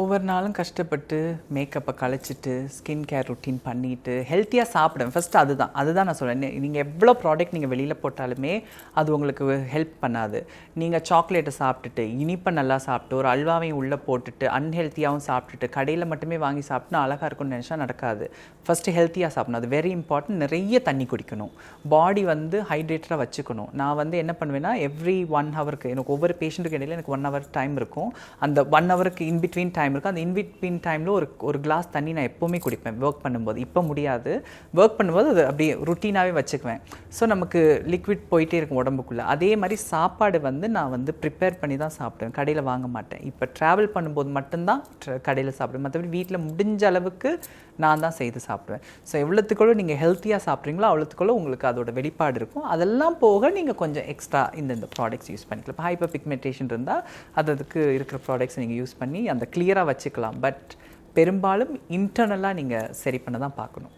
ஒவ்வொரு நாளும் கஷ்டப்பட்டு மேக்கப்பை கலைச்சிட்டு ஸ்கின் கேர் ரொட்டீன் பண்ணிவிட்டு ஹெல்த்தியாக சாப்பிடுவேன். ஃபஸ்ட்டு அதுதான் நான் சொல்கிறேன். நீங்கள் எவ்வளோ ப்ராடக்ட் நீங்கள் வெளியில் போட்டாலுமே அது உங்களுக்கு ஹெல்ப் பண்ணாது. நீங்கள் சாக்லேட்டை சாப்பிட்டுட்டு இனிப்பை நல்லா சாப்பிட்டு ஒரு அல்வாவையும் உள்ளே போட்டுட்டு அன்ஹெல்த்தியாகவும் சாப்பிட்டுட்டு கடையில் மட்டுமே வாங்கி சாப்பிட்டு அழகாக இருக்கும்னு நினச்சா நடக்காது. ஃபஸ்ட்டு ஹெல்த்தியாக சாப்பிடணும். அது வெரி இம்பார்ட்டன்ட். நிறைய தண்ணி குடிக்கணும். பாடி ஹைட்ரேட்டடாக வச்சுக்கணும். நான் என்ன பண்ணுவேன்னா எவ்ரி 1 ஹவருக்கு எனக்கு ஒவ்வொரு பேஷண்ட்டுக்கு இடையில எனக்கு 1 ஹவர் டைம் இருக்கும். அந்த 1 ஹவருக்கு இன்பிட்வீன் டைம் இருக்கும். அந்த இன்பிட்வீன் டைமில் ஒரு கிளாஸ் தண்ணி நான் எப்போவுமே குடிப்பேன் ஒர்க் பண்ணும்போது. இப்போ முடியாது, ஒர்க் பண்ணும்போது அது அப்படியே ருட்டீனாகவே வச்சுக்குவேன். ஸோ நமக்கு லிக்விட் போயிட்டே இருக்கும் உடம்புக்குள்ளே. அதே மாதிரி சாப்பாடு நான் ப்ரிப்பேர் பண்ணி தான் சாப்பிடுவேன், கடையில் வாங்க மாட்டேன். இப்போ ட்ராவல் பண்ணும்போது மட்டும்தான் கடையில் சாப்பிடுவேன். மற்றபடி வீட்டில் முடிஞ்ச அளவுக்கு நான் தான் செய்து சாப்பிடுவேன். ஸோ எவ்வளோத்துக்குள்ள நீங்கள் ஹெல்த்தியாக சாப்பிட்றீங்களோ அவ்வளோத்துக்குள்ள உங்களுக்கு அதோட வெளிப்பாடு இருக்கும். அதெல்லாம் போக நீங்கள் கொஞ்சம் எக்ஸ்ட்ரா இந்த ப்ராடக்ட்ஸ் யூஸ் பண்ணிக்கலாம். இப்போ ஹைப்பர் பிக்மெண்டேஷன் இருந்தால் அதுக்கு இருக்கிற ப்ராடக்ட்ஸ் நீங்கள் யூஸ் பண்ணி அந்த கிளியராக வச்சுக்கலாம். பட் பெரும்பாலும் இன்டர்னலாக நீங்கள் சரி பண்ண தான் பார்க்கணும்.